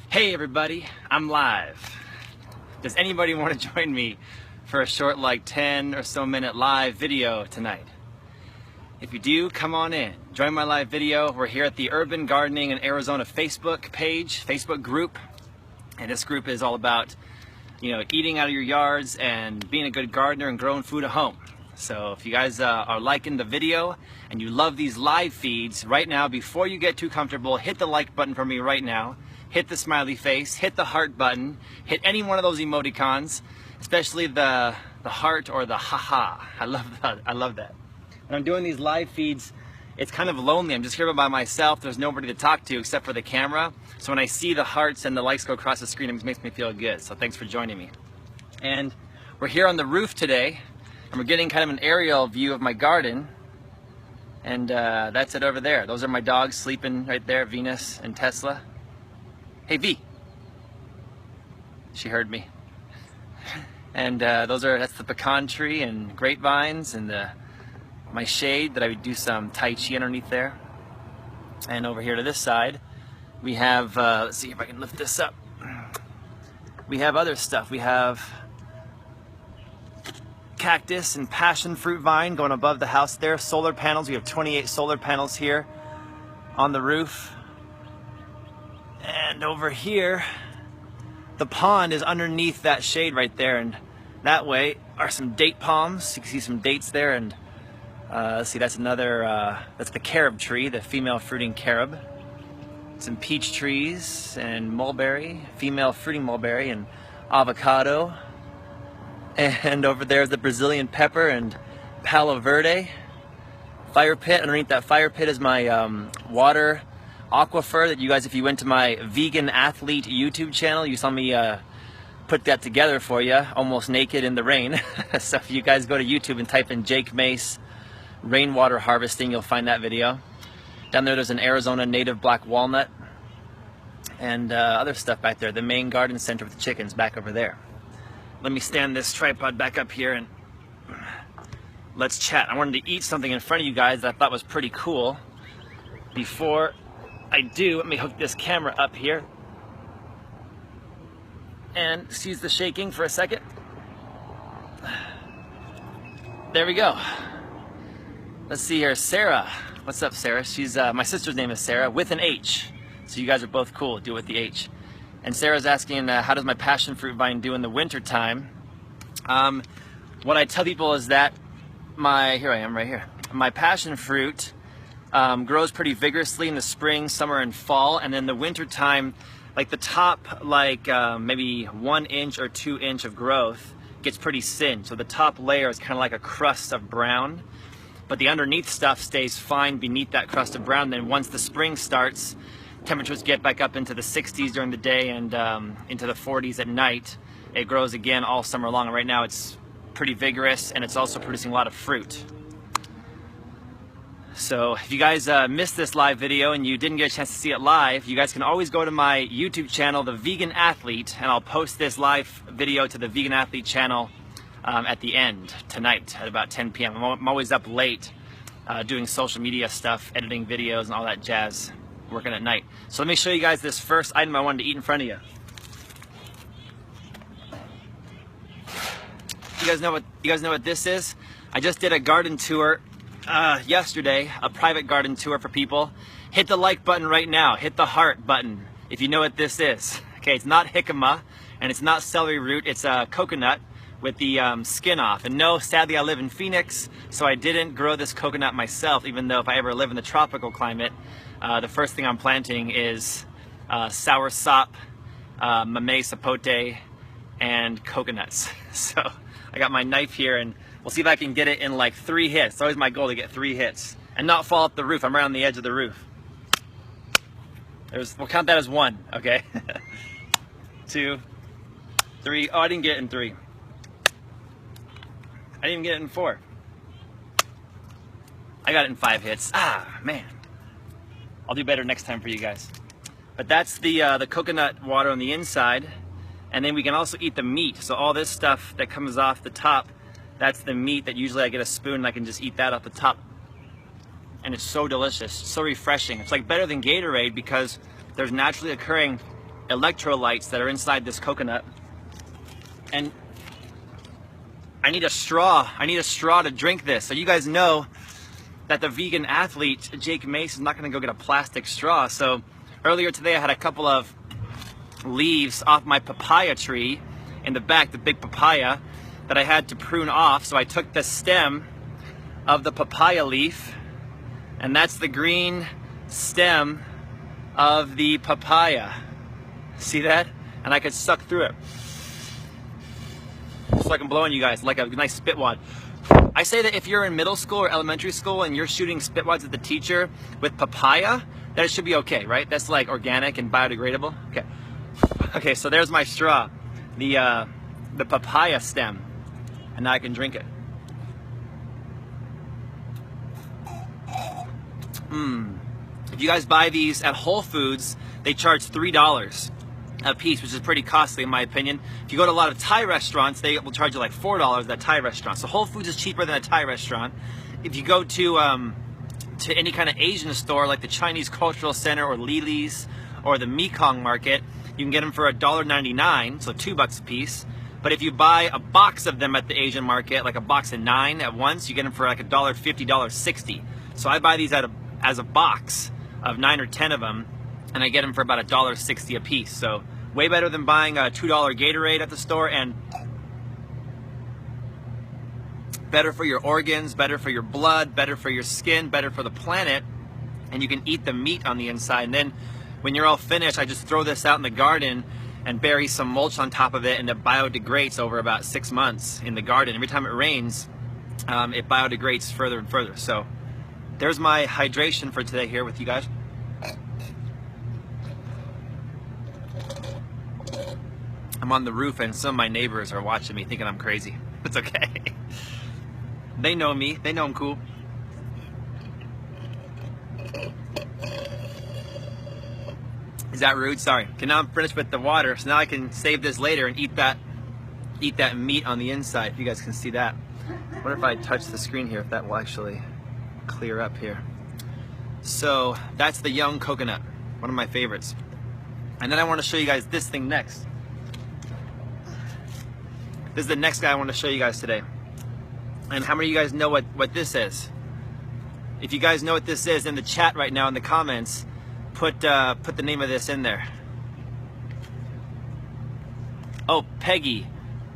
Hey everybody, I'm live. Does anybody want to join me for a short, like 10 or so minute live video tonight? If you do, come on in. Join my live video. We're here at the Urban Gardening in Arizona Facebook page, Facebook group. And this group is all about, eating out of your yards and being a good gardener and growing food at home. So if you guys are liking the video and you love these live feeds, right now, before you get too comfortable, hit the like button for me right now. Hit the smiley face, hit the heart button, hit any one of those emoticons, especially the heart or the haha. I love that. When I'm doing these live feeds, it's kind of lonely. I'm just here by myself. There's nobody to talk to except for the camera. So when I see the hearts and the likes go across the screen, it makes me feel good. So thanks for joining me. And we're here on the roof today, and we're getting kind of an aerial view of my garden. And that's it over there. Those are my dogs sleeping right there, Venus and Tesla. Hey V. She heard me. And that's the pecan tree and grapevines and my shade that I would do some Tai Chi underneath there. And over here to this side, we have, let's see if I can lift this up. We have other stuff. We have cactus and passion fruit vine going above the house there. Solar panels. We have 28 solar panels here on the roof. And over here, the pond is underneath that shade right there, and that way are some date palms. You can see some dates there, and let's see, that's another, that's the carob tree, the female fruiting carob. Some peach trees and mulberry, female fruiting mulberry and avocado. And over there is the Brazilian pepper and Paloverde fire pit. Underneath that fire pit is my water aquifer that you guys, if you went to my Vegan Athlete YouTube channel, you saw me put that together for you, almost naked in the rain. So if you guys go to YouTube and type in Jake Mace rainwater harvesting, you'll find that video. Down there's an Arizona native black walnut and other stuff back there. The main garden center with the chickens back over there. Let me stand this tripod back up here and let's chat. I wanted to eat something in front of you guys that I thought was pretty cool. Before I do, let me hook this camera up here and excuse the shaking for a second. There we go. Let's see here, Sarah. What's up, Sarah? She's my sister's name is Sarah with an H, so you guys are both cool. Do it with the H. And Sarah's asking, how does my passion fruit vine do in the winter time? What I tell people is that here I am right here. My passion fruit grows pretty vigorously in the spring, summer, and fall, and then the winter time, like the top, maybe 1 inch or 2 inch of growth gets pretty thin. So the top layer is kind of like a crust of brown, but the underneath stuff stays fine beneath that crust of brown. Then once the spring starts, temperatures get back up into the 60s during the day and into the 40s at night. It grows again all summer long, and right now it's pretty vigorous, and it's also producing a lot of fruit. So if you guys missed this live video and you didn't get a chance to see it live, you guys can always go to my YouTube channel, The Vegan Athlete, and I'll post this live video to the Vegan Athlete channel at the end tonight at about 10 p.m. I'm always up late doing social media stuff, editing videos and all that jazz, working at night. So let me show you guys this first item I wanted to eat in front of you. You guys know what this is? I just did a garden tour yesterday, a private garden tour for people. Hit the like button right now. Hit the heart button if you know what this is. Okay, it's not jicama and it's not celery root. It's a coconut with the skin off. And no, sadly I live in Phoenix, so I didn't grow this coconut myself, even though if I ever live in the tropical climate, the first thing I'm planting is soursop, mamey sapote, and coconuts. So I got my knife here and we'll see if I can get it in like 3 hits. It's always my goal to get 3 hits and not fall off the roof. I'm right on the edge of the roof. We'll count that as 1, okay? 2, 3. Oh, I didn't get it in 3. I didn't even get it in 4. I got it in 5 hits. Ah, man. I'll do better next time for you guys. But that's the coconut water on the inside. And then we can also eat the meat. So all this stuff that comes off the top, that's the meat that usually I get a spoon and I can just eat that off the top. And it's so delicious, so refreshing. It's like better than Gatorade because there's naturally occurring electrolytes that are inside this coconut. And I need a straw. I need a straw to drink this. So you guys know that the vegan athlete, Jake Mace, is not gonna go get a plastic straw. So earlier today I had a couple of leaves off my papaya tree in the back, the big papaya, that I had to prune off. So I took the stem of the papaya leaf, and that's the green stem of the papaya. See that? And I could suck through it. It's like I'm blowing you guys, like a nice spit wad. I say that if you're in middle school or elementary school and you're shooting spit wads at the teacher with papaya, that it should be okay, right? That's like organic and biodegradable. Okay. Okay, so there's my straw, the papaya stem, and now I can drink it. If you guys buy these at Whole Foods, they charge $3 a piece, which is pretty costly in my opinion. If you go to a lot of Thai restaurants, they will charge you like $4 at Thai restaurant. So Whole Foods is cheaper than a Thai restaurant. If you go to any kind of Asian store like the Chinese Cultural Center or Lily's or the Mekong Market, you can get them for $1.99, so $2 a piece. But if you buy a box of them at the Asian market, like a box of 9 at once, you get them for like $1.50, $1.60. So I buy these as a box of 9 or 10 of them, and I get them for about $1.60 a piece. So way better than buying a $2 Gatorade at the store, and better for your organs, better for your blood, better for your skin, better for the planet, and you can eat the meat on the inside. And then when you're all finished, I just throw this out in the garden and bury some mulch on top of it, and it biodegrades over about 6 months in the garden. Every time it rains, it biodegrades further and further. So there's my hydration for today here with you guys. I'm on the roof and some of my neighbors are watching me thinking I'm crazy. It's okay. They know me. They know I'm cool. Is that rude? Sorry. Okay, now I'm finished with the water, so now I can save this later and eat that meat on the inside, if you guys can see that. I wonder if I touch the screen here, if that will actually clear up here. So that's the young coconut, one of my favorites. And then I want to show you guys this thing next. This is the next guy I want to show you guys today. And how many of you guys know what this is? If you guys know what this is, in the chat right now in the comments, put the name of this in there. Oh, Peggy,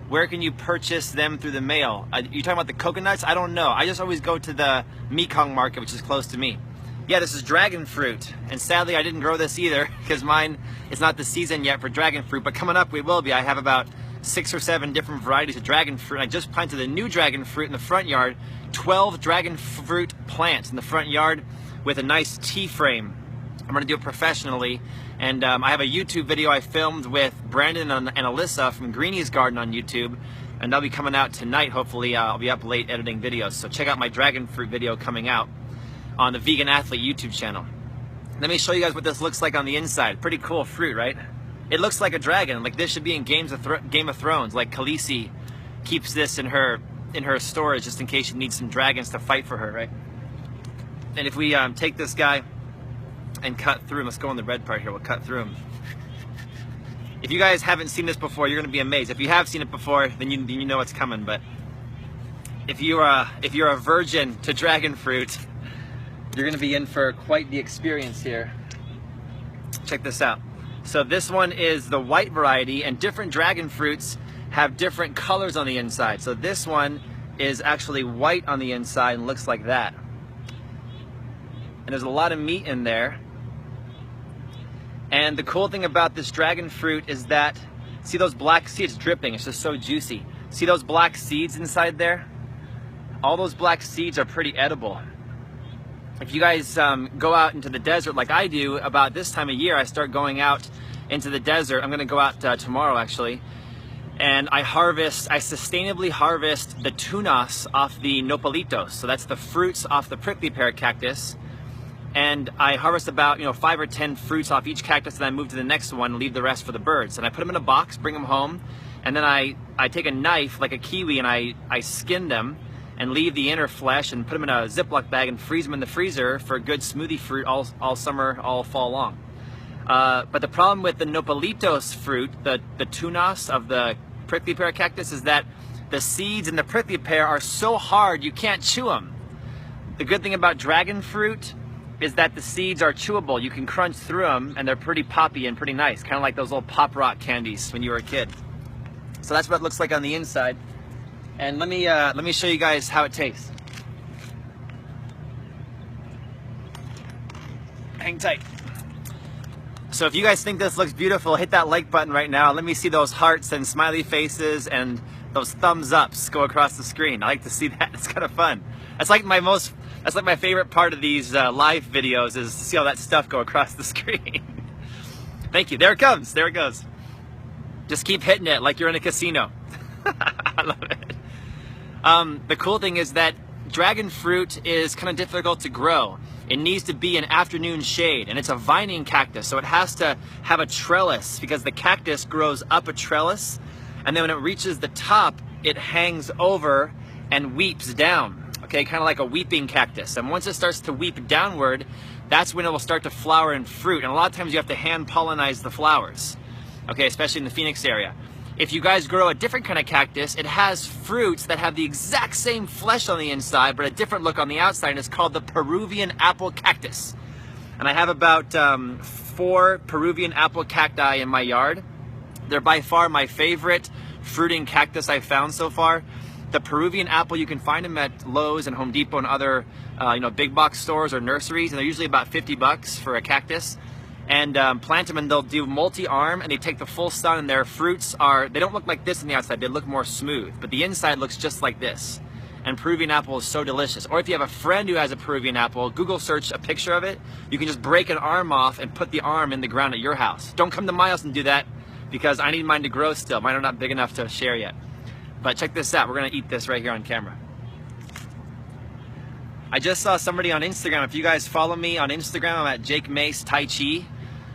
where can you purchase them through the mail? You talking about the coconuts? I don't know. I just always go to the Mekong Market, which is close to me. Yeah, this is dragon fruit, and sadly I didn't grow this either because mine is not the season yet for dragon fruit, but coming up we will be. I have about 6 or 7 different varieties of dragon fruit. I just planted a new dragon fruit in the front yard, 12 dragon fruit plants in the front yard with a nice T-frame. I'm gonna do it professionally, and I have a YouTube video I filmed with Brandon and Alyssa from Greenie's Garden on YouTube, and they'll be coming out tonight. Hopefully I'll be up late editing videos, so check out my dragon fruit video coming out on the Vegan Athlete YouTube channel. Let me show you guys what this looks like on the inside. Pretty cool fruit, right? It looks like a dragon. Like this should be in Game of Thrones. Like Khaleesi keeps this in her storage just in case she needs some dragons to fight for her, right? And if we take this guy and cut through him, let's go on the red part here. We'll cut through him. If you guys haven't seen this before, you're gonna be amazed. If you have seen it before, then you know what's coming. But if you're a virgin to dragon fruit, you're gonna be in for quite the experience here. Check this out. So this one is the white variety, and different dragon fruits have different colors on the inside. So this one is actually white on the inside and looks like that. And there's a lot of meat in there. And the cool thing about this dragon fruit is that, see those black seeds dripping? It's just so juicy. See those black seeds inside there? All those black seeds are pretty edible. If you guys go out into the desert like I do, about this time of year, I start going out into the desert. I'm gonna go out tomorrow actually. And I sustainably harvest the tunas off the nopalitos. So that's the fruits off the prickly pear cactus. And I harvest about 5 or 10 fruits off each cactus, and I move to the next one and leave the rest for the birds. And I put them in a box, bring them home, and then I take a knife like a kiwi and I skin them and leave the inner flesh and put them in a Ziploc bag and freeze them in the freezer for good smoothie fruit all summer, all fall long. But the problem with the nopalitos fruit, the tunas of the prickly pear cactus, is that the seeds in the prickly pear are so hard you can't chew them. The good thing about dragon fruit is that the seeds are chewable. You can crunch through them and they're pretty poppy and pretty nice, kind of like those little pop rock candies when you were a kid. So that's what it looks like on the inside. And let me show you guys how it tastes. Hang tight. So if you guys think this looks beautiful, hit that like button right now. Let me see those hearts and smiley faces and those thumbs ups go across the screen. I like to see that. It's kind of fun. That's like my favorite part of these live videos, is to see all that stuff go across the screen. Thank you. There it comes. There it goes. Just keep hitting it like you're in a casino. I love it. The cool thing is that dragon fruit is kind of difficult to grow. It needs to be in afternoon shade, and it's a vining cactus, so it has to have a trellis, because the cactus grows up a trellis, and then when it reaches the top, it hangs over and weeps down, okay, kind of like a weeping cactus. And once it starts to weep downward, that's when it will start to flower and fruit, and a lot of times you have to hand pollinize the flowers, okay, especially in the Phoenix area. If you guys grow a different kind of cactus, it has fruits that have the exact same flesh on the inside, but a different look on the outside, and it's called the Peruvian Apple cactus. And I have about 4 Peruvian apple cacti in my yard. They're by far my favorite fruiting cactus I've found so far. The Peruvian apple, you can find them at Lowe's and Home Depot and other big box stores or nurseries, and they're usually about 50 bucks for a cactus. And plant them, and they'll do multi-arm, and they take the full sun, and their fruits they don't look like this on the outside, they look more smooth, but the inside looks just like this. And Peruvian apple is so delicious. Or if you have a friend who has a Peruvian apple, Google search a picture of it. You can just break an arm off and put the arm in the ground at your house. Don't come to my house and do that, because I need mine to grow still. Mine are not big enough to share yet. But check this out, we're gonna eat this right here on camera. I just saw somebody on Instagram. If you guys follow me on Instagram, I'm at Jake Mace Tai Chi.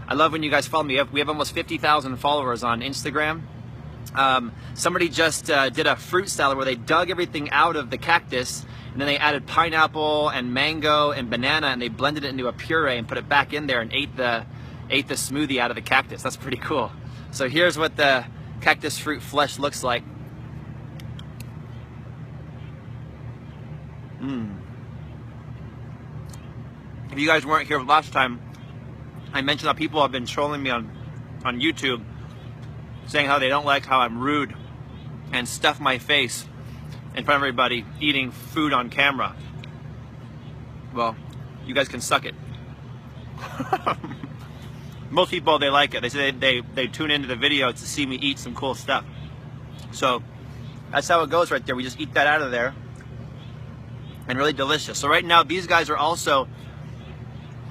I love when you guys follow me. We have almost 50,000 followers on Instagram. Somebody just did a fruit salad where they dug everything out of the cactus, and then they added pineapple and mango and banana, and they blended it into a puree and put it back in there and ate the smoothie out of the cactus. That's pretty cool. So here's what the cactus fruit flesh looks like. If you guys weren't here last time, I mentioned how people have been trolling me on YouTube, saying how they don't like how I'm rude and stuff my face in front of everybody eating food on camera. Well, you guys can suck it. Most people, they like it. They say they tune into the video to see me eat some cool stuff. So that's how it goes right there. We just eat that out of there. And really delicious. So right now, these guys are also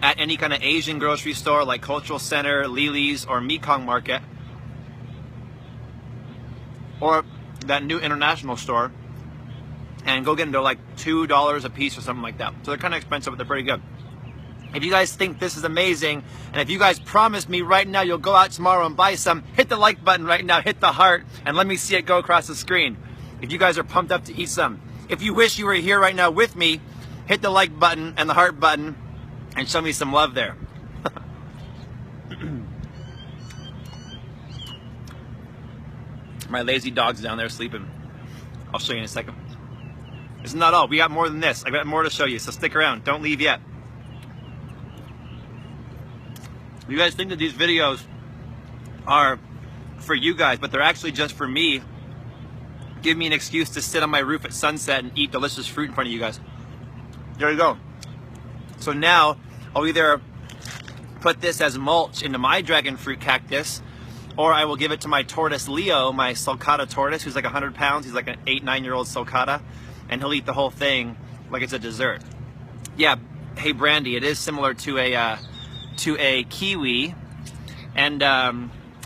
at any kind of Asian grocery store like Cultural Center, Lily's, or Mekong Market, or that new international store, and go get them. They're like $2 a piece or something like that. So they're kind of expensive, but they're pretty good. If you guys think this is amazing, and if you guys promise me right now you'll go out tomorrow and buy some, hit the like button right now, hit the heart, and let me see it go across the screen. If you guys are pumped up to eat some. If you wish you were here right now with me, hit the like button and the heart button, and show me some love there. My lazy dog's down there sleeping. I'll show you in a second. This is not all. We got more than this. I got more to show you, so stick around. Don't leave yet. You guys think that these videos are for you guys, but they're actually just for me. Give me an excuse to sit on my roof at sunset and eat delicious fruit in front of you guys. There you go. So now I'll either put this as mulch into my dragon fruit cactus, or I will give it to my tortoise Leo, my sulcata tortoise, who's like 100 pounds. He's like an 8-9-year-old sulcata, and he'll eat the whole thing like it's a dessert. Yeah, hey Brandy, it is similar to a kiwi, and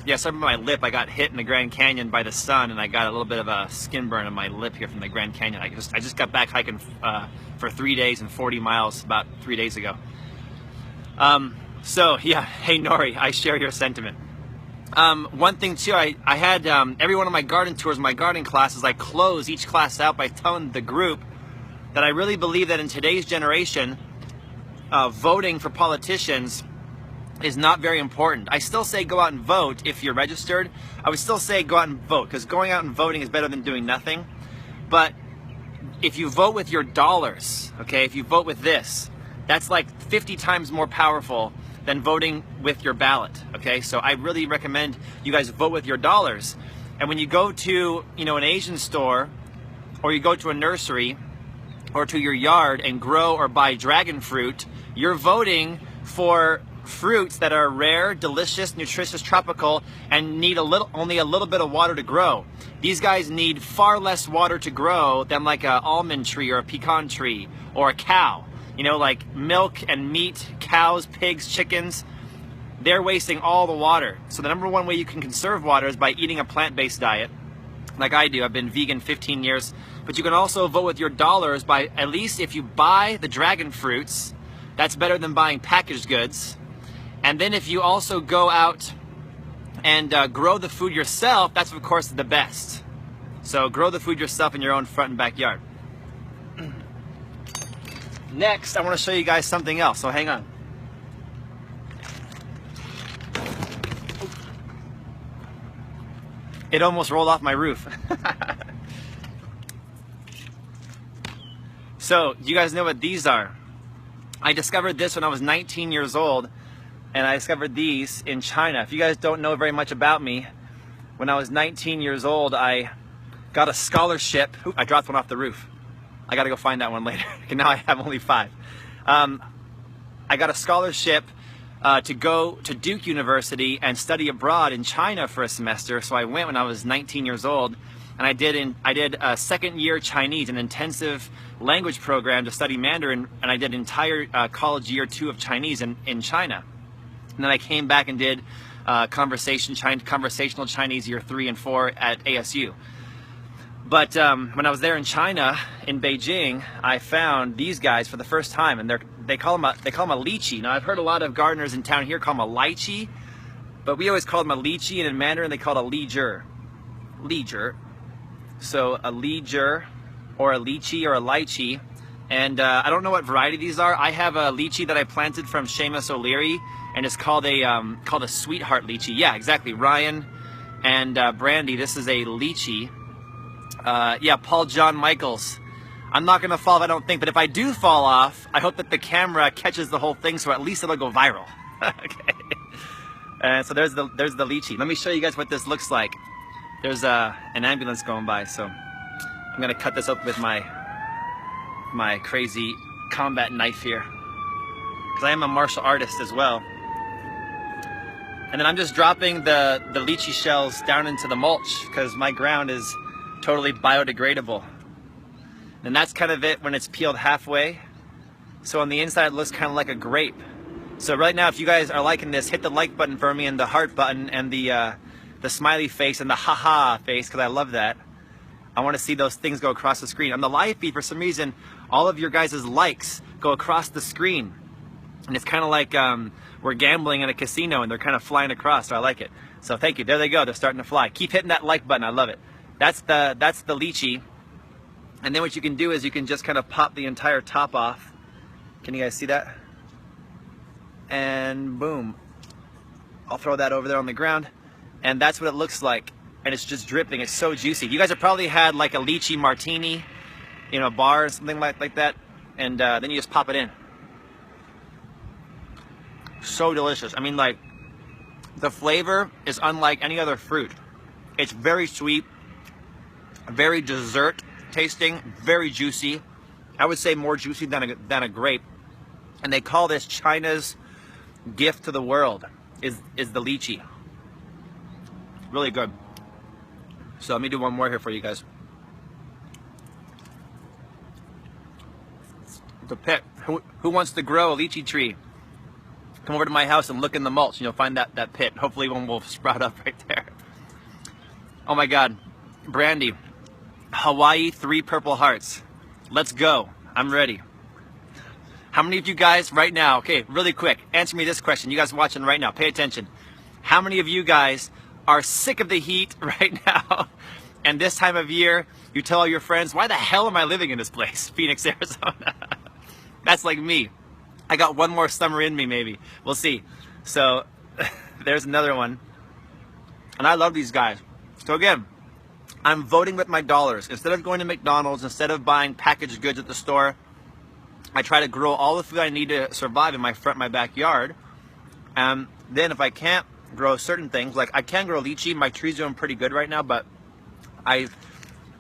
yeah, some of my lip, I got hit in the Grand Canyon by the sun, and I got a little bit of a skin burn on my lip here from the Grand Canyon. I just got back hiking for 3 days and 40 miles about 3 days ago. So yeah, hey Nori, I share your sentiment. One thing too, I had every one of my garden tours, my gardening classes, I close each class out by telling the group that I really believe that in today's generation, voting for politicians is not very important. I still say go out and vote if you're registered. I would still say go out and vote, because going out and voting is better than doing nothing. But if you vote with your dollars, okay, if you vote with this, that's like 50 times more powerful than voting with your ballot, okay? So I really recommend you guys vote with your dollars. And when you go to, you know, an Asian store, or you go to a nursery, or to your yard and grow or buy dragon fruit, you're voting for fruits that are rare, delicious, nutritious, tropical, and need only a little bit of water to grow. These guys need far less water to grow than like an almond tree or a pecan tree or a cow. You know, like milk and meat, cows, pigs, chickens, they're wasting all the water. So the number one way you can conserve water is by eating a plant-based diet, like I do. I've been vegan 15 years. But you can also vote with your dollars by, at least if you buy the dragon fruits, that's better than buying packaged goods. And then if you also go out and grow the food yourself, that's of course the best. So grow the food yourself in your own front and backyard. Next, I want to show you guys something else, so hang on. It almost rolled off my roof. So, you guys know what these are? I discovered this when I was 19 years old, and I discovered these in China. If you guys don't know very much about me, when I was 19 years old, I got a scholarship. Ooh, I dropped one off the roof. I gotta go find that one later. Now I have only 5. I got a scholarship to go to Duke University and study abroad in China for a semester. So I went when I was 19 years old, and I did a second-year Chinese, an intensive language program to study Mandarin, and I did entire college year 2 of Chinese in China. And then I came back and did conversational Chinese year 3 and 4 at ASU. But when I was there in China, in Beijing, I found these guys for the first time, and they call them a lychee. Now I've heard a lot of gardeners in town here call them a lychee, but we always call them a lychee, and in Mandarin they call it a lijer. Lijer. So a lijer, or a lychee, or a lychee. And I don't know what variety these are. I have a lychee that I planted from Seamus O'Leary, and it's called a sweetheart lychee. Yeah, exactly. Ryan and Brandy, this is a lychee. Yeah, Paul John Michaels. I'm not gonna fall, I don't think, but if I do fall off, I hope that the camera catches the whole thing, so at least it'll go viral. Okay. And so there's the lychee. Let me show you guys what this looks like. There's an ambulance going by, so I'm gonna cut this open with my crazy combat knife here, because I am a martial artist as well. And then I'm just dropping the lychee shells down into the mulch, because my ground is totally biodegradable. And that's kind of it when it's peeled halfway. So on the inside it looks kind of like a grape. So right now, if you guys are liking this, hit the like button for me, and the heart button, and the smiley face, and the haha face, because I love that. I want to see those things go across the screen. On the live feed, for some reason, all of your guys' likes go across the screen. And it's kind of like we're gambling in a casino, and they're kind of flying across, so I like it. So thank you. There they go. They're starting to fly. Keep hitting that like button. I love it. That's the lychee. And then what you can do is you can just kind of pop the entire top off. Can you guys see that? And boom. I'll throw that over there on the ground. And that's what it looks like. And it's just dripping. It's so juicy. You guys have probably had like a lychee martini, you know, a bar or something like that. And then you just pop it in. So delicious. I mean, like, the flavor is unlike any other fruit. It's very sweet, very dessert tasting, very juicy. I would say more juicy than a grape. And they call this China's gift to the world, is the lychee. Really good. So let me do one more here for you guys. The pit. Who wants to grow a lychee tree? Come over to my house and look in the mulch, and you'll find that pit. Hopefully one will sprout up right there. Oh my God. Brandy. Hawaii 3 purple hearts. Let's go. I'm ready. How many of you guys right now, okay, really quick, answer me this question. You guys watching right now, pay attention. How many of you guys are sick of the heat right now? And this time of year, you tell all your friends, why the hell am I living in this place? Phoenix, Arizona. That's like me. I got one more summer in me, maybe. We'll see. So there's another one. And I love these guys. So again, I'm voting with my dollars. Instead of going to McDonald's, instead of buying packaged goods at the store, I try to grow all the food I need to survive in my backyard. And then if I can't grow certain things, like I can grow lychee, my tree's doing pretty good right now, but I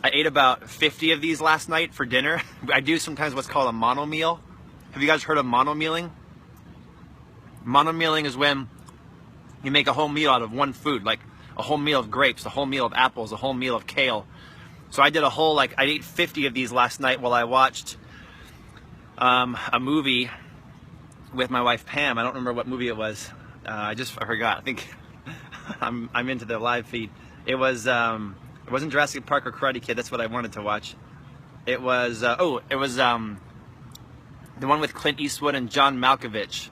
ate about 50 of these last night for dinner. I do sometimes what's called a mono meal. Have you guys heard of mono mealing? Mono mealing is when you make a whole meal out of one food, like a whole meal of grapes, a whole meal of apples, a whole meal of kale. So I did a whole, I ate 50 of these last night while I watched a movie with my wife Pam. I don't remember what movie it was. I forgot. I think I'm into the live feed. It wasn't Jurassic Park or Karate Kid. That's what I wanted to watch. It was the one with Clint Eastwood and John Malkovich,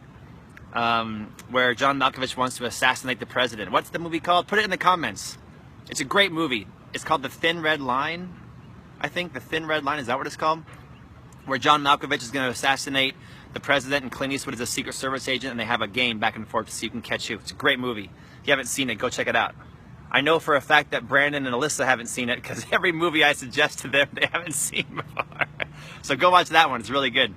where John Malkovich wants to assassinate the president. What's the movie called? Put it in the comments. It's a great movie. It's called The Thin Red Line. I think The Thin Red Line, is that what it's called? Where John Malkovich is going to assassinate the president and Clint Eastwood is a Secret Service agent, and they have a game back and forth to see who can catch you. It's a great movie. If you haven't seen it, go check it out. I know for a fact that Brandon and Alyssa haven't seen it because every movie I suggest to them, they haven't seen before. So go watch that one. It's really good.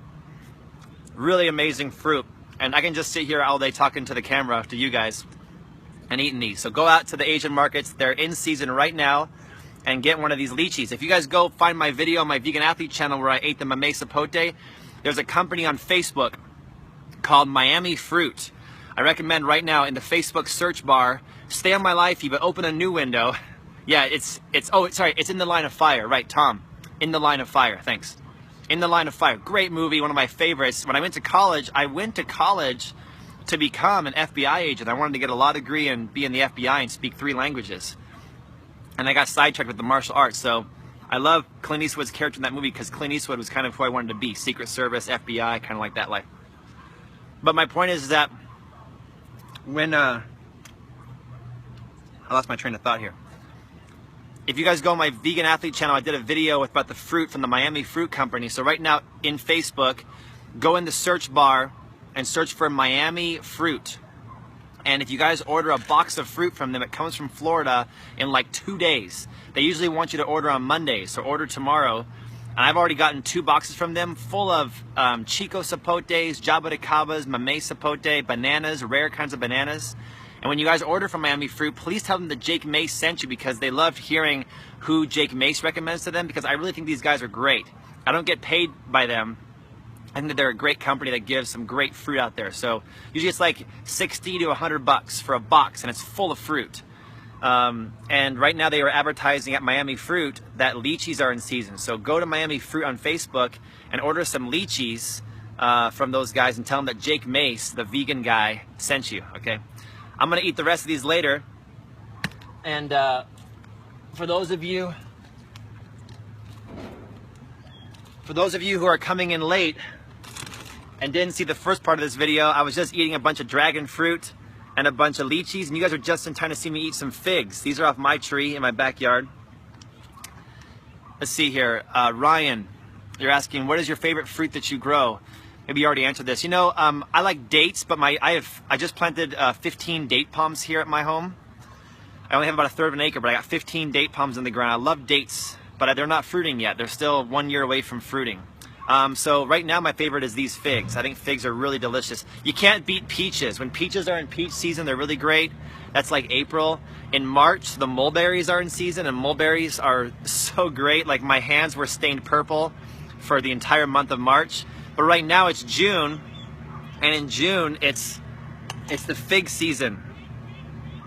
Really amazing fruit. And I can just sit here all day talking to the camera, to you guys, and eating these. So go out to the Asian markets. They're in season right now, and get one of these lychees. If you guys go find my video on my Vegan Athlete channel where I ate the mamey sapote, there's a company on Facebook called Miami Fruit. I recommend right now in the Facebook search bar, stay on my live feed, but open a new window. Yeah, it's In the Line of Fire. Right, Tom. In the Line of Fire, thanks. In the Line of Fire, great movie, one of my favorites. When I went to college to become an FBI agent. I wanted to get a law degree and be in the FBI and speak 3 languages. And I got sidetracked with the martial arts, so I love Clint Eastwood's character in that movie because Clint Eastwood was kind of who I wanted to be. Secret Service, FBI, kind of like that life. But my point is that when, I lost my train of thought here. If you guys go on my Vegan Athlete channel, I did a video about the fruit from the Miami Fruit Company. So right now in Facebook, go in the search bar and search for Miami Fruit. And if you guys order a box of fruit from them, it comes from Florida in like 2 days. They usually want you to order on Mondays, so order tomorrow. And I've already gotten 2 boxes from them full of Chico sapotes, jabuticabas, mamey sapote, bananas, rare kinds of bananas. And when you guys order from Miami Fruit, please tell them that Jake Mace sent you because they loved hearing who Jake Mace recommends to them because I really think these guys are great. I don't get paid by them. I think that they're a great company that gives some great fruit out there. So usually it's like 60 to 100 bucks for a box and it's full of fruit. And right now they were advertising at Miami Fruit that lychees are in season. So go to Miami Fruit on Facebook and order some lychees from those guys and tell them that Jake Mace, the vegan guy, sent you, okay? I'm gonna eat the rest of these later. And for those of you who are coming in late and didn't see the first part of this video, I was just eating a bunch of dragon fruit and a bunch of lychees, and you guys are just in time to see me eat some figs. These are off my tree in my backyard. Let's see here. Ryan, you're asking, what is your favorite fruit that you grow? Maybe you already answered this. You know, I like dates, but I just planted 15 date palms here at my home. I only have about 1/3 of an acre, but I got 15 date palms in the ground. I love dates, but they're not fruiting yet. They're still 1 year away from fruiting. So right now my favorite is these figs. I think figs are really delicious. You can't beat peaches. When peaches are in peach season, they're really great. That's like April. In March, the mulberries are in season, and mulberries are so great. Like my hands were stained purple for the entire month of March. But right now it's June, and in June it's the fig season.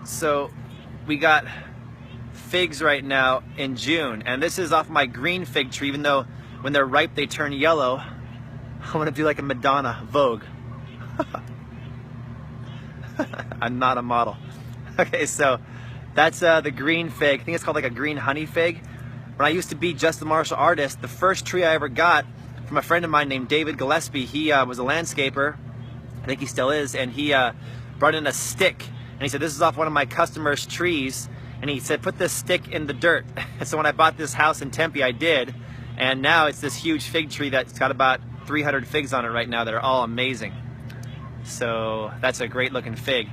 So we got figs right now in June, and this is off my green fig tree, even though when they're ripe they turn yellow. I want to do like a Madonna Vogue. I'm not a model. Okay, so that's the green fig. I think it's called like a green honey fig. When I used to be just a martial artist, the first tree I ever got from a friend of mine named David Gillespie, he was a landscaper, I think he still is, and he brought in a stick, and he said, this is off one of my customers' trees, and he said, put this stick in the dirt. And so when I bought this house in Tempe, I did, and now it's this huge fig tree that's got about 300 figs on it right now that are all amazing. So that's a great looking fig.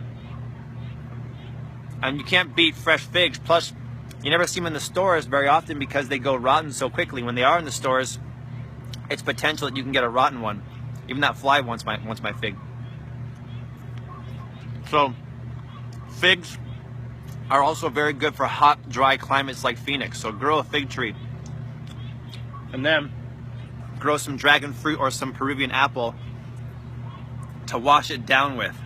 And you can't beat fresh figs. Plus, you never see them in the stores very often because they go rotten so quickly. When they are in the stores, it's potential that you can get a rotten one. Even that fly wants my fig. So, figs are also very good for hot, dry climates like Phoenix. So grow a fig tree. And then grow some dragon fruit or some Peruvian apple to wash it down with.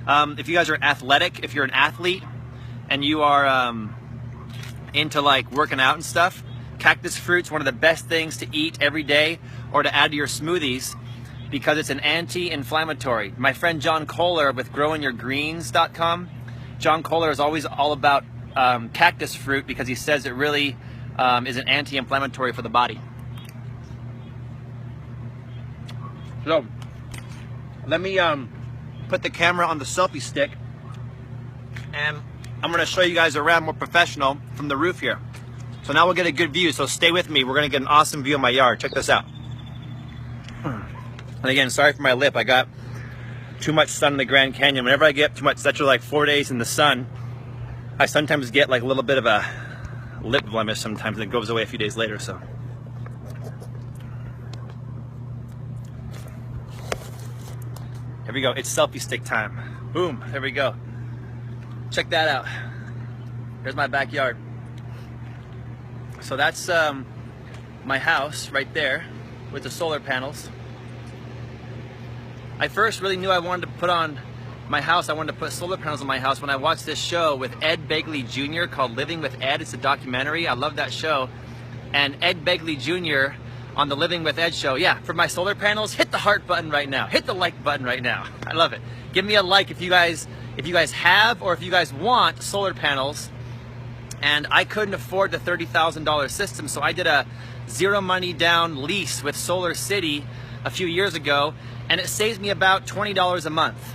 If you guys are athletic, if you're an athlete and you are into like working out and stuff, Cactus Fruits, one of the best things to eat every day or to add to your smoothies because it's an anti-inflammatory. My friend John Kohler with growingyourgreens.com, John Kohler is always all about cactus fruit because he says it really is an anti-inflammatory for the body. So, let me put the camera on the selfie stick and I'm going to show you guys around more professional from the roof here. So now we'll get a good view, so stay with me. We're going to get an awesome view of my yard. Check this out. And again, sorry for my lip. I got too much sun in the Grand Canyon. Whenever I get too much, such like 4 days in the sun, I sometimes get like a little bit of a lip blemish sometimes, and it goes away a few days later. So here we go. It's selfie stick time. Boom. There we go. Check that out. Here's my backyard. So that's my house right there with the solar panels. I first really knew I wanted to put on my house, I wanted to put solar panels on my house when I watched this show with Ed Begley Jr. called Living with Ed. It's a documentary. I love that show. And Ed Begley Jr. on the Living with Ed show, yeah, for my solar panels, hit the heart button right now. Hit the like button right now. I love it. Give me a like if you guys have or if you guys want solar panels. And I couldn't afford the $30,000 system, so I did a zero money down lease with Solar City a few years ago, and it saves me about $20 a month.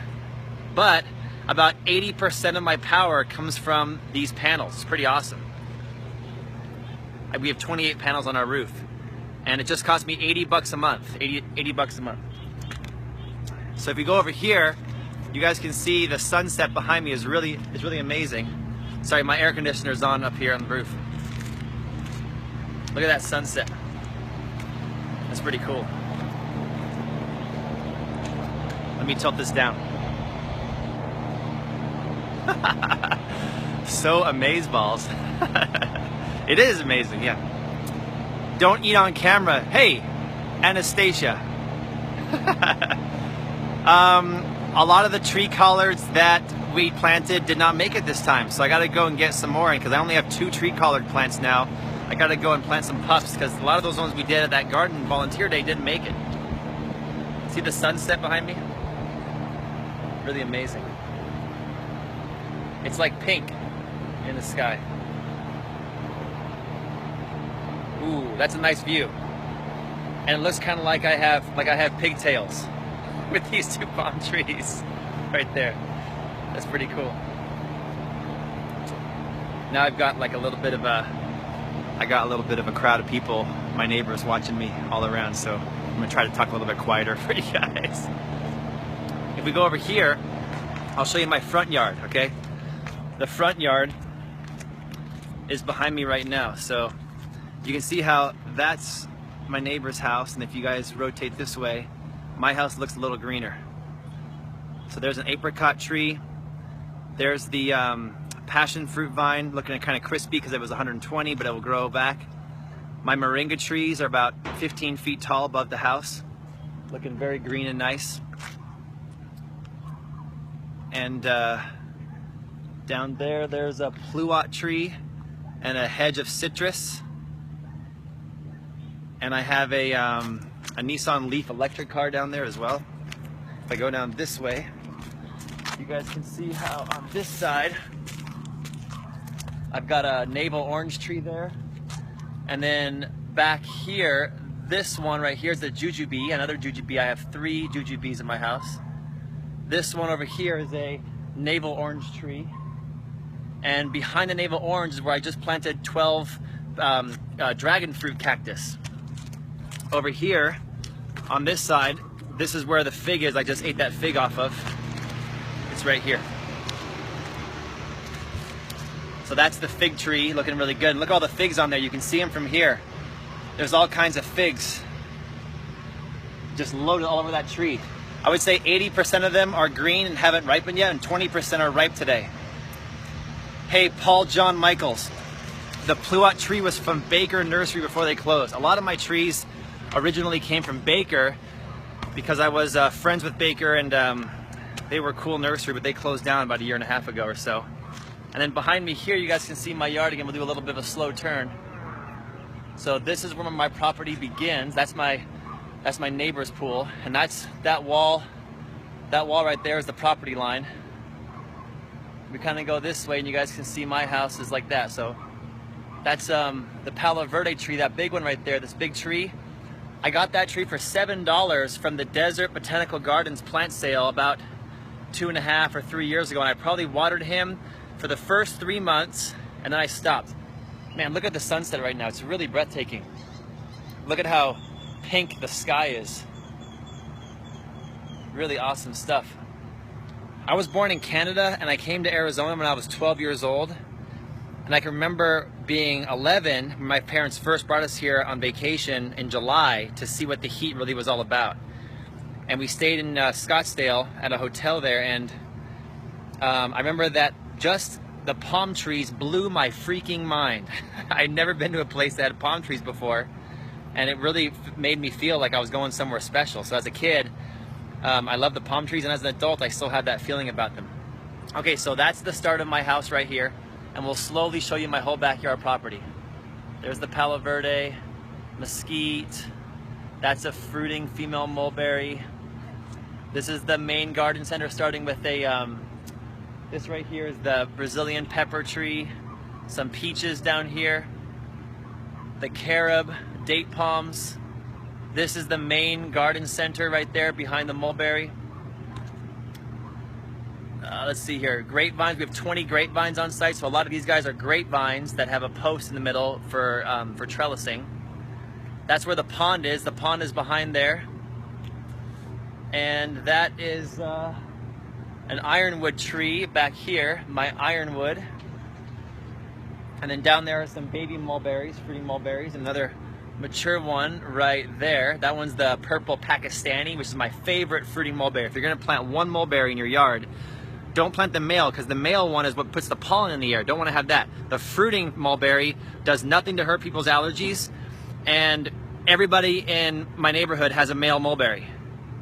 But about 80% of my power comes from these panels. It's pretty awesome. We have 28 panels on our roof, and it just cost me 80 bucks a month. 80 bucks a month. So if you go over here, you guys can see the sunset behind me is really amazing. Sorry, my air conditioner's on up here on the roof. Look at that sunset. That's pretty cool. Let me tilt this down. So amazeballs. It is amazing, yeah. Don't eat on camera. Hey, Anastasia. A lot of the tree collards that we planted did not make it this time, so I got to go and get some more in because I only have 2 tree collard plants now. I got to go and plant some puffs because a lot of those ones we did at that garden volunteer day didn't make it. See the sunset behind me? Really amazing. It's like pink in the sky. Ooh, that's a nice view. And it looks kind of like I have pigtails with these 2 palm trees right there. That's pretty cool. Now I've got like a little bit of a crowd of people, my neighbors watching me all around, so I'm gonna try to talk a little bit quieter for you guys. If we go over here, I'll show you my front yard, okay? The front yard is behind me right now, so you can see how that's my neighbor's house, and if you guys rotate this way, my house looks a little greener. So there's an apricot tree. There's the passion fruit vine looking kind of crispy because it was 120, but it will grow back. My moringa trees are about 15 feet tall above the house, looking very green and nice. And down there, there's a pluot tree and a hedge of citrus. And I have a Nissan Leaf electric car down there as well. If I go down this way, you guys can see how on this side, I've got a navel orange tree there. And then back here, this one right here is the jujube, another jujube. I have 3 jujubes in my house. This one over here is a navel orange tree. And behind the navel orange is where I just planted 12 dragon fruit cactus. Over here, on this side, this is where the fig is I just ate that fig off of. It's right here. So that's the fig tree, looking really good. And look at all the figs on there. You can see them from here. There's all kinds of figs just loaded all over that tree. I would say 80% of them are green and haven't ripened yet, and 20% are ripe today. Hey, Paul John Michaels. The Pluot tree was from Baker Nursery before they closed. A lot of my trees originally came from Baker because I was friends with Baker, and they were a cool nursery, but they closed down about 1.5 years ago or so. And then behind me here, you guys can see my yard again. We'll do a little bit of a slow turn. So this is where my property begins. That's my neighbor's pool, and that wall right there is the property line. We kind of go this way, and you guys can see my house is like that. So that's the Paloverde tree, that big one right there, this big tree. I got that tree for $7 from the Desert Botanical Gardens plant sale about 2.5 or 3 years ago, and I probably watered him for the first 3 months, and then I stopped. Man, look at the sunset right now. It's really breathtaking. Look at how pink the sky is. Really awesome stuff. I was born in Canada, and I came to Arizona when I was 12 years old. And I can remember being 11 when my parents first brought us here on vacation in July to see what the heat really was all about. And we stayed in Scottsdale at a hotel there, and I remember that just the palm trees blew my freaking mind. I'd never been to a place that had palm trees before, and it really made me feel like I was going somewhere special. So as a kid, I loved the palm trees, and as an adult, I still have that feeling about them. Okay, so that's the start of my house right here, and we'll slowly show you my whole backyard property. There's the Paloverde, mesquite. That's a fruiting female mulberry. This is the main garden center, starting with a, this right here is the Brazilian pepper tree, some peaches down here, the carob, date palms. This is the main garden center right there behind the mulberry. Let's see here, grapevines. We have 20 grapevines on site, so a lot of these guys are grapevines that have a post in the middle for trellising. That's where the pond is. The pond is behind there. And that is an ironwood tree back here, my ironwood. And then down there are some baby mulberries, fruiting mulberries, another mature one right there. That one's the purple Pakistani, which is my favorite fruiting mulberry. If you're gonna plant one mulberry in your yard, don't plant the male, because the male one is what puts the pollen in the air. Don't want to have that. The fruiting mulberry does nothing to hurt people's allergies, and everybody in my neighborhood has a male mulberry.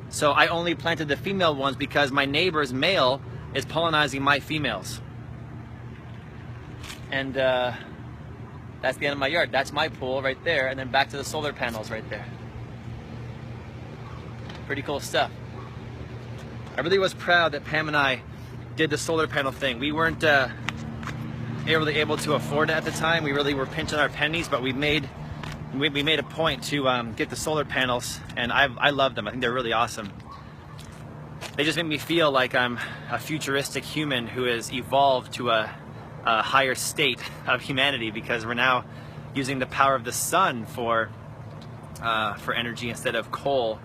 So I only planted the female ones because my neighbor's male is pollinizing my females. And that's the end of my yard. That's my pool right there, and then back to the solar panels right there. Pretty cool stuff. I really was proud that Pam and I did the solar panel thing. We weren't really able to afford it at the time. We really were pinching our pennies, but we made a point to get the solar panels, and I love them. I think they're really awesome. They just make me feel like I'm a futuristic human who has evolved to a higher state of humanity, because we're now using the power of the sun for energy instead of coal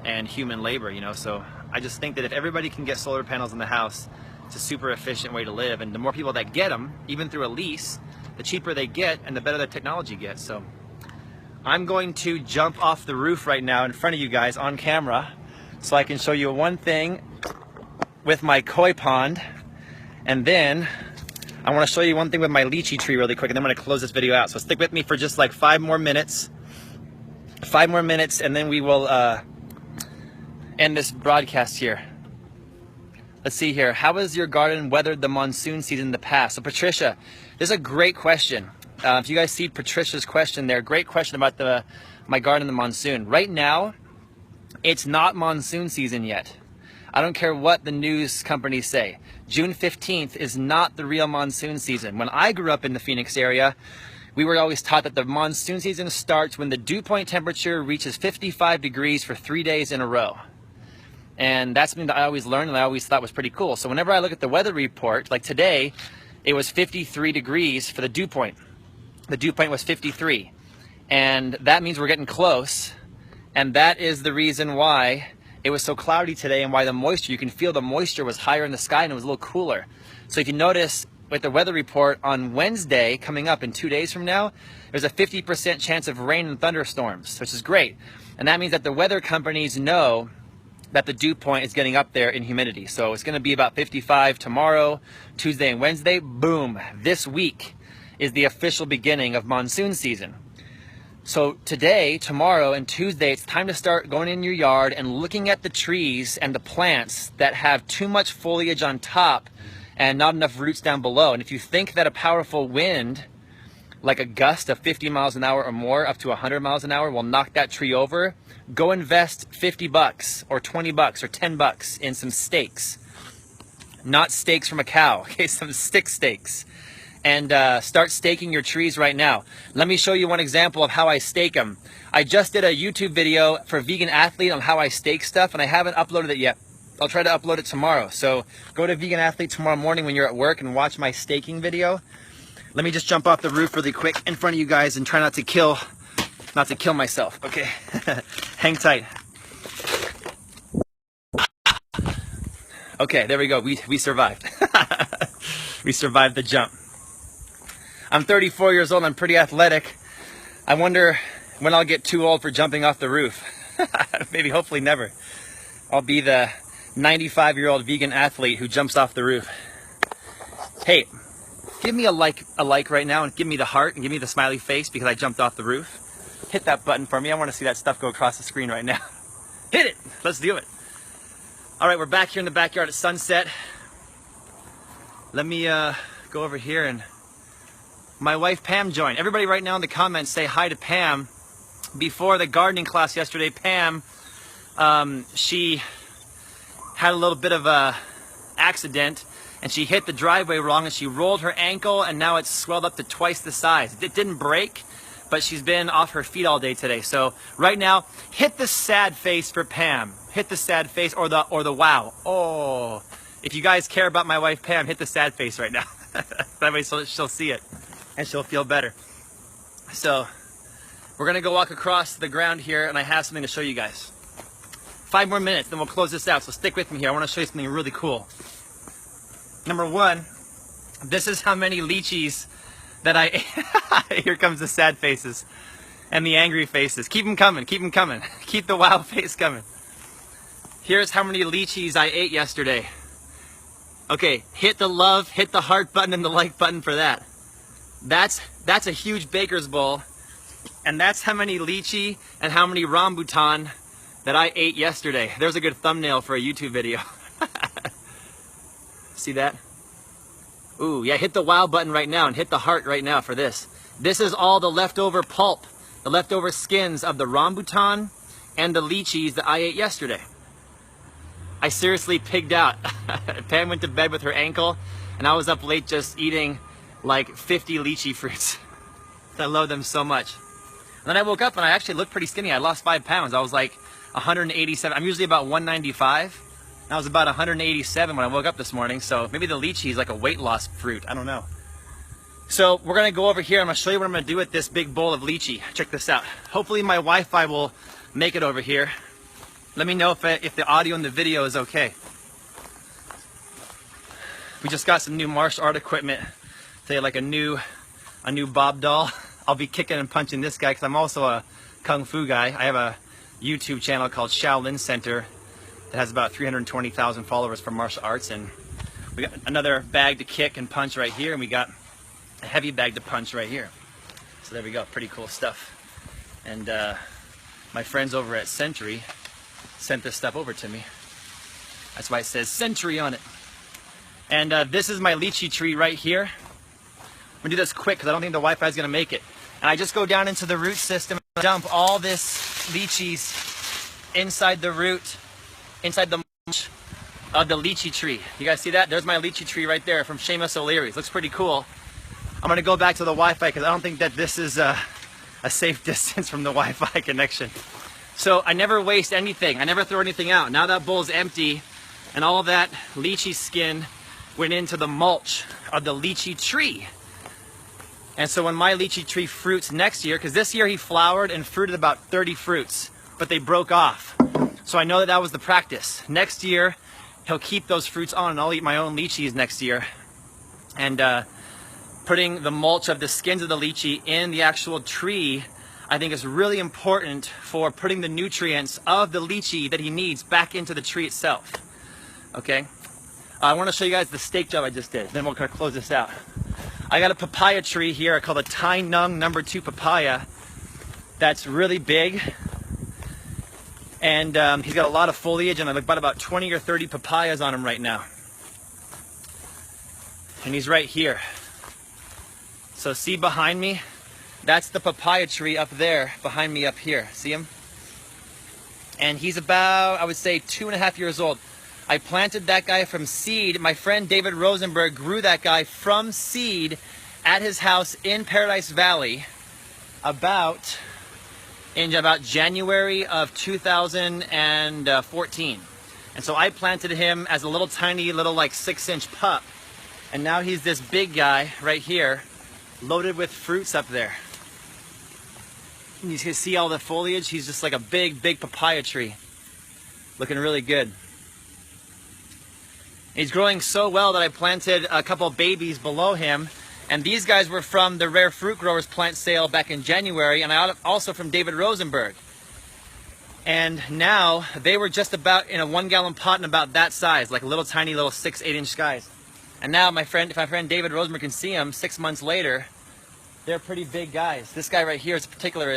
and human labor, you know. So I just think that if everybody can get solar panels in the house, it's a super efficient way to live, and the more people that get them, even through a lease, the cheaper they get and the better the technology gets. So I'm going to jump off the roof right now in front of you guys on camera so I can show you one thing with my koi pond, and then I want to show you one thing with my lychee tree really quick, and then I'm going to close this video out. So stick with me for just like 5 more minutes. 5 more minutes, and then we will end this broadcast here. Let's see here. How has your garden weathered the monsoon season in the past? So Patricia, this is a great question. If you guys see Patricia's question there, great question about my garden in the monsoon. Right now, it's not monsoon season yet. I don't care what the news companies say. June 15th is not the real monsoon season. When I grew up in the Phoenix area, we were always taught that the monsoon season starts when the dew point temperature reaches 55 degrees for 3 days in a row. And that's something that I always learned, and I always thought was pretty cool. So whenever I look at the weather report, like today, it was 53 degrees for the dew point. The dew point was 53. And that means we're getting close. And that is the reason why it was so cloudy today, and why the moisture, you can feel the moisture was higher in the sky and it was a little cooler. So if you notice with the weather report on Wednesday coming up in 2 days from now, there's a 50% chance of rain and thunderstorms, which is great. And that means that the weather companies know that the dew point is getting up there in humidity. So it's going to be about 55 tomorrow, Tuesday and Wednesday. Boom, this week is the official beginning of monsoon season. So today, tomorrow, and Tuesday, it's time to start going in your yard and looking at the trees and the plants that have too much foliage on top and not enough roots down below. And if you think that a powerful wind, like a gust of 50 miles an hour or more, up to 100 miles an hour, will knock that tree over, go invest 50 bucks or 20 bucks or 10 bucks in some steaks. Not steaks from a cow, okay, some stick steaks. And start staking your trees right now. Let me show you one example of how I stake them. I just did a YouTube video for Vegan Athlete on how I stake stuff, and I haven't uploaded it yet. I'll try to upload it tomorrow. So go to Vegan Athlete tomorrow morning when you're at work and watch my staking video. Let me just jump off the roof really quick in front of you guys and try not to kill myself, okay? Hang tight. Okay, there we go. We survived. We survived the jump. I'm 34 years old, I'm pretty athletic. I wonder when I'll get too old for jumping off the roof. Maybe, hopefully never. I'll be the 95-year-old vegan athlete who jumps off the roof. Hey, give me a like right now, and give me the heart and give me the smiley face because I jumped off the roof. Hit that button for me. I want to see that stuff go across the screen right now. Hit it. Let's do it. All right, we're back here in the backyard at sunset. Let me go over here, and my wife Pam joined. Everybody right now in the comments say hi to Pam. Before the gardening class yesterday, Pam, she had a little bit of a accident, and she hit the driveway wrong, and she rolled her ankle, and now it's swelled up to twice the size. It didn't break, but she's been off her feet all day today. So right now, hit the sad face for Pam. Hit the sad face, or the wow. Oh, if you guys care about my wife Pam, hit the sad face right now. That way she'll see it and she'll feel better. So we're gonna go walk across the ground here, and I have something to show you guys. 5 more minutes, then we'll close this out. So stick with me here. I want to show you something really cool. Number one, this is how many lychees that I ate. Here comes the sad faces and the angry faces. Keep them coming, keep them coming. Keep the wow face coming. Here's how many lychees I ate yesterday. Okay, hit the love, hit the heart button and the like button for that. That's a huge baker's bowl, and that's how many lychee and how many rambutan that I ate yesterday. There's a good thumbnail for a YouTube video. See that? Ooh, yeah, hit the wow button right now and hit the heart right now for this. This is all the leftover pulp, the leftover skins of the rambutan and the lychees that I ate yesterday. I seriously pigged out. Pam went to bed with her ankle, and I was up late just eating like 50 lychee fruits. I love them so much. And then I woke up and I actually looked pretty skinny. I lost 5 pounds. I was like 187. I'm usually about 195. I was about 187 when I woke up this morning. So maybe the lychee is like a weight loss fruit. I don't know. So we're gonna go over here. I'm gonna show you what I'm gonna do with this big bowl of lychee. Check this out. Hopefully my Wi-Fi will make it over here. Let me know if the audio and the video is okay. We just got some new martial art equipment. Say like a new Bob doll. I'll be kicking and punching this guy because I'm also a Kung Fu guy. I have a YouTube channel called Shaolin Center that has about 320,000 followers for martial arts, and we got another bag to kick and punch right here, and we got a heavy bag to punch right here. So there we go, pretty cool stuff. And my friends over at Century sent this stuff over to me. That's why it says Century on it. And this is my lychee tree right here. I'm gonna do this quick because I don't think the Wi-Fi is gonna make it. And I just go down into the root system and dump all this lychees inside the root, inside the mulch of the lychee tree. You guys see that? There's my lychee tree right there from Seamus O'Leary's. Looks pretty cool. I'm gonna go back to the Wi-Fi because I don't think that this is a safe distance from the Wi-Fi connection. So I never waste anything. I never throw anything out. Now that bowl's empty, and all of that lychee skin went into the mulch of the lychee tree. And so when my lychee tree fruits next year, because this year he flowered and fruited about 30 fruits, but they broke off. So I know that that was the practice. Next year, he'll keep those fruits on, and I'll eat my own lychees next year. And putting the mulch of the skins of the lychee in the actual tree, I think is really important for putting the nutrients of the lychee that he needs back into the tree itself. Okay? I want to show you guys the stake job I just did. Then we'll kind of close this out. I got a papaya tree here. I call it Tai Nung No. 2 papaya. That's really big. And he's got a lot of foliage, and I've got about 20 or 30 papayas on him right now. And he's right here. So see behind me? That's the papaya tree up there, behind me up here. See him? And he's about, I would say, 2.5 years old. I planted that guy from seed. My friend David Rosenberg grew that guy from seed at his house in Paradise Valley in about January of 2014. And so I planted him as a little tiny little like 6-inch pup. And now he's this big guy right here, loaded with fruits up there. And you can see all the foliage. He's just like a big, big papaya tree. Looking really good. He's growing so well that I planted a couple babies below him. And these guys were from the Rare Fruit Growers plant sale back in January, and also from David Rosenberg. And now they were just about in a 1-gallon pot and about that size, like little tiny little 6-8-inch guys. And now if my friend David Rosenberg can see them 6 months later, they're pretty big guys. This guy right here in particular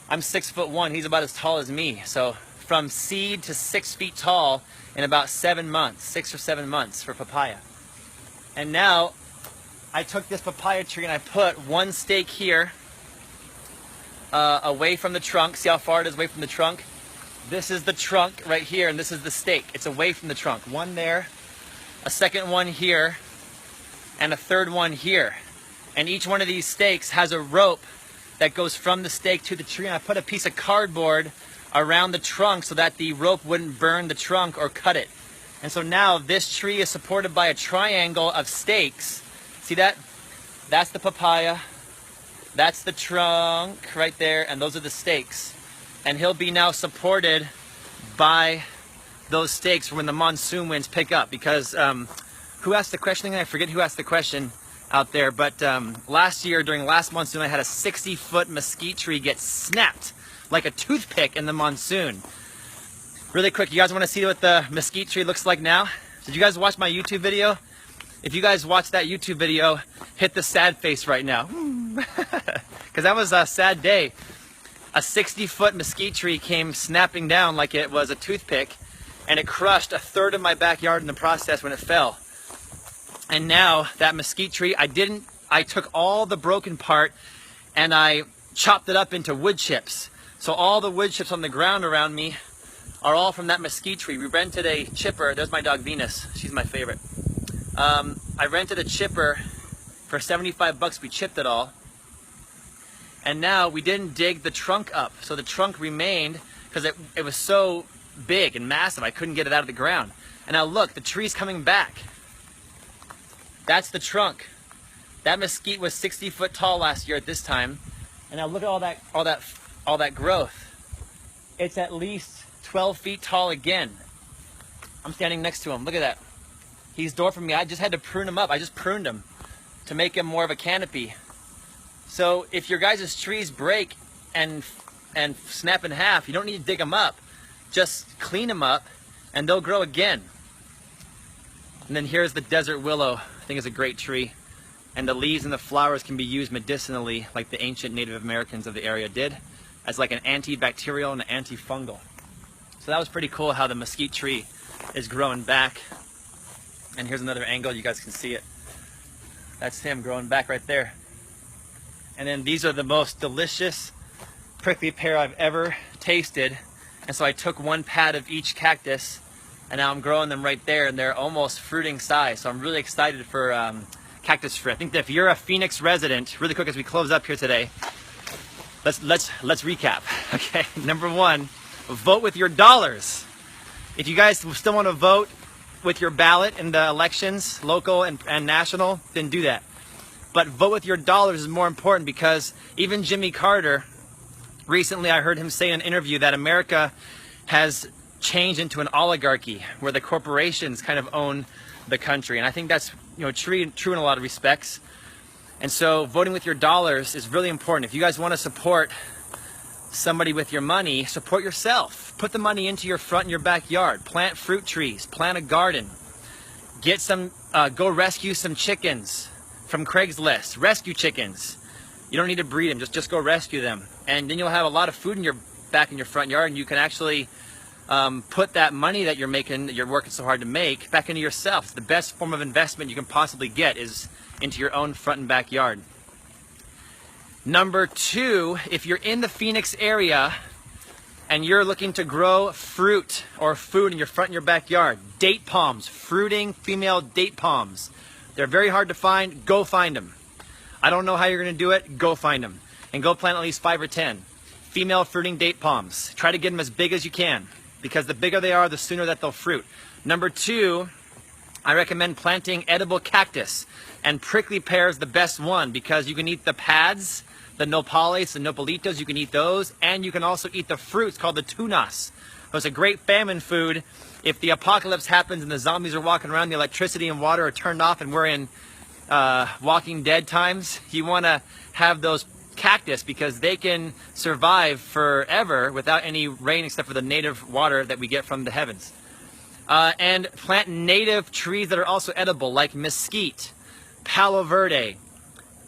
I'm 6'1", he's about as tall as me. So from seed to 6 feet tall in about 7 months, 6 or 7 months for papaya. And now I took this papaya tree and I put one stake here away from the trunk. See how far it is away from the trunk? This is the trunk right here, and this is the stake. It's away from the trunk. One there, a second one here, and a third one here. And each one of these stakes has a rope that goes from the stake to the tree, and I put a piece of cardboard around the trunk so that the rope wouldn't burn the trunk or cut it. And so now this tree is supported by a triangle of stakes. See that? That's the papaya, that's the trunk right there, and those are the stakes. And he'll be now supported by those stakes when the monsoon winds pick up. Because who asked the question? I forget who asked the question out there, but last year during last monsoon I had a 60-foot mesquite tree get snapped like a toothpick in the monsoon. Really quick, you guys want to see what the mesquite tree looks like now? Did you guys watch my YouTube video? If you guys watched that YouTube video, hit the sad face right now. Because that was a sad day. A 60-foot mesquite tree came snapping down like it was a toothpick, and it crushed a third of my backyard in the process when it fell. And now that mesquite tree, I took all the broken part and I chopped it up into wood chips. So all the wood chips on the ground around me are all from that mesquite tree. We rented a chipper. There's my dog Venus. She's my favorite. I rented a chipper for 75 bucks. We chipped it all. And now we didn't dig the trunk up. So the trunk remained because it was so big and massive. I couldn't get it out of the ground. And now look, the tree's coming back. That's the trunk. That mesquite was 60 foot tall last year at this time. And now look at all that growth. It's at least 12 feet tall again. I'm standing next to him. Look at that. He's dwarfing me. I just had to prune him up. I just pruned him to make him more of a canopy. So if your guys' trees break and snap in half, you don't need to dig them up. Just clean them up and they'll grow again. And then here's the desert willow. I think it's a great tree. And the leaves and the flowers can be used medicinally like the ancient Native Americans of the area did, as like an antibacterial and an antifungal. So that was pretty cool how the mesquite tree is growing back. And here's another angle, you guys can see it. That's him growing back right there. And then these are the most delicious prickly pear I've ever tasted. And so I took one pad of each cactus, and now I'm growing them right there, and they're almost fruiting size. So I'm really excited for Cactus Fruit. I think that if you're a Phoenix resident, really quick as we close up here today, let's recap. Okay, number one, vote with your dollars. If you guys still want to vote with your ballot in the elections, local and national, then do that. But vote with your dollars is more important, because even Jimmy Carter, recently I heard him say in an interview that America has changed into an oligarchy where the corporations kind of own the country. And I think that's, true in a lot of respects. And so voting with your dollars is really important. If you guys want to support somebody with your money, support yourself. Put the money into your front and your backyard. Plant fruit trees, plant a garden. Get some, go rescue some chickens from Craigslist. Rescue chickens. You don't need to breed them, just go rescue them. And then you'll have a lot of food in your back in your front yard, and you can actually put that money that you're making, that you're working so hard to make, back into yourself. The best form of investment you can possibly get is into your own front and backyard. Number 2, if you're in the Phoenix area and you're looking to grow fruit or food in your front and your backyard, date palms, fruiting female date palms. They're very hard to find. Go find them. I don't know how you're going to do it. Go find them. And go plant at least 5 or 10 female fruiting date palms. Try to get them as big as you can, because the bigger they are, the sooner that they'll fruit. Number 2, I recommend planting edible cactus. And prickly pear is the best one, because you can eat the pads, the nopales, the nopalitos, you can eat those, and you can also eat the fruits called the tunas. So it's a great famine food. If the apocalypse happens and the zombies are walking around, the electricity and water are turned off, and we're in Walking Dead times, you want to have those cactus because they can survive forever without any rain except for the native water that we get from the heavens. And plant native trees that are also edible, like mesquite, paloverde,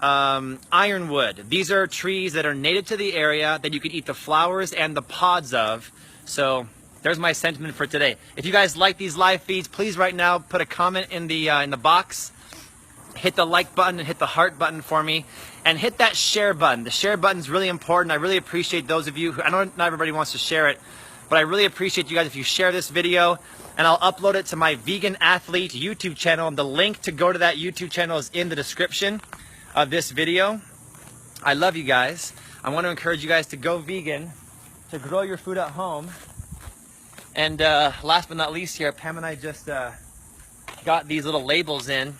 ironwood. These are trees that are native to the area that you can eat the flowers and the pods of. So there's my sentiment for today. If you guys like these live feeds, please right now put a comment in the box. Hit the like button and hit the heart button for me, and hit that share button. The share button is really important. I really appreciate those of you who, I know not everybody wants to share it, but I really appreciate you guys if you share this video, and I'll upload it to my Vegan Athlete YouTube channel, and the link to go to that YouTube channel is in the description of this video. I love you guys. I want to encourage you guys to go vegan, to grow your food at home. And last but not least here, Pam and I just got these little labels in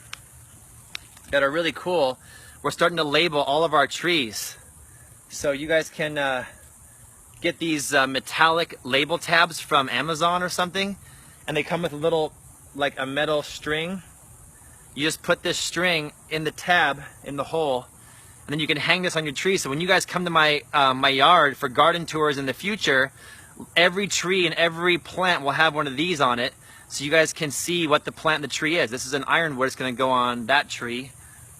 that are really cool. We're starting to label all of our trees. So you guys can get these metallic label tabs from Amazon or something, and they come with a little, like a metal string. You just put this string in the tab, in the hole, and then you can hang this on your tree. So when you guys come to my my yard for garden tours in the future, every tree and every plant will have one of these on it, so you guys can see what the plant and the tree is. This is an ironwood. It's going to go on that tree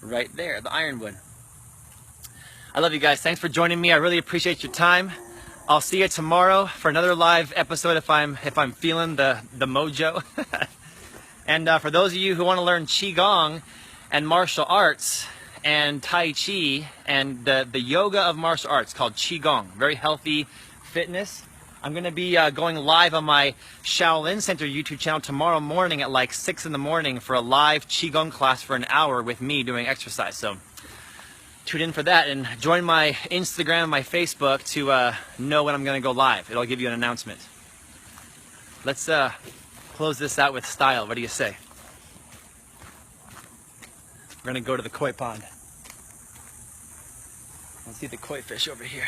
right there, the ironwood. I love you guys. Thanks for joining me. I really appreciate your time. I'll see you tomorrow for another live episode if I'm feeling the mojo. And for those of you who want to learn Qigong and martial arts and Tai Chi and the yoga of martial arts called Qigong, very healthy fitness, I'm going to be going live on my Shaolin Center YouTube channel tomorrow morning at like 6 in the morning for a live Qigong class for an hour with me doing exercise. So tune in for that and join my Instagram, my Facebook to know when I'm going to go live. It'll give you an announcement. Let's close this out with style. What do you say? We're going to go to the koi pond. Let's see the koi fish over here.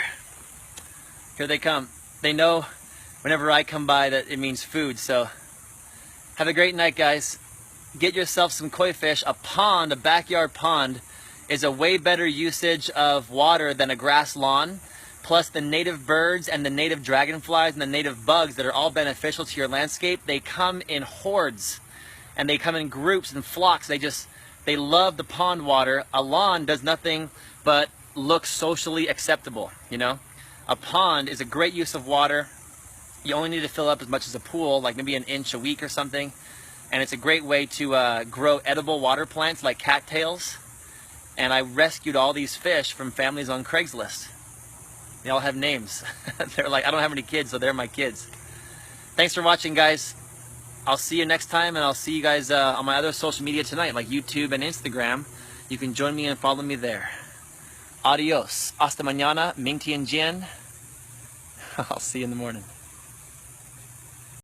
Here they come. They know whenever I come by that it means food, so have a great night, guys. Get yourself some koi fish. A pond, a backyard pond, is a way better usage of water than a grass lawn. Plus the native birds and the native dragonflies and the native bugs that are all beneficial to your landscape, they come in hordes and they come in groups and flocks. They love the pond water. A lawn does nothing but look socially acceptable, you know? A pond is a great use of water. You only need to fill up as much as a pool, like maybe an inch a week or something. And it's a great way to grow edible water plants like cattails. And I rescued all these fish from families on Craigslist. They all have names. They're like, I don't have any kids, so they're my kids. Thanks for watching, guys. I'll see you next time, and I'll see you guys on my other social media tonight, like YouTube and Instagram. You can join me and follow me there. Adios. Hasta mañana. Ming Tian Jian. I'll see you in the morning.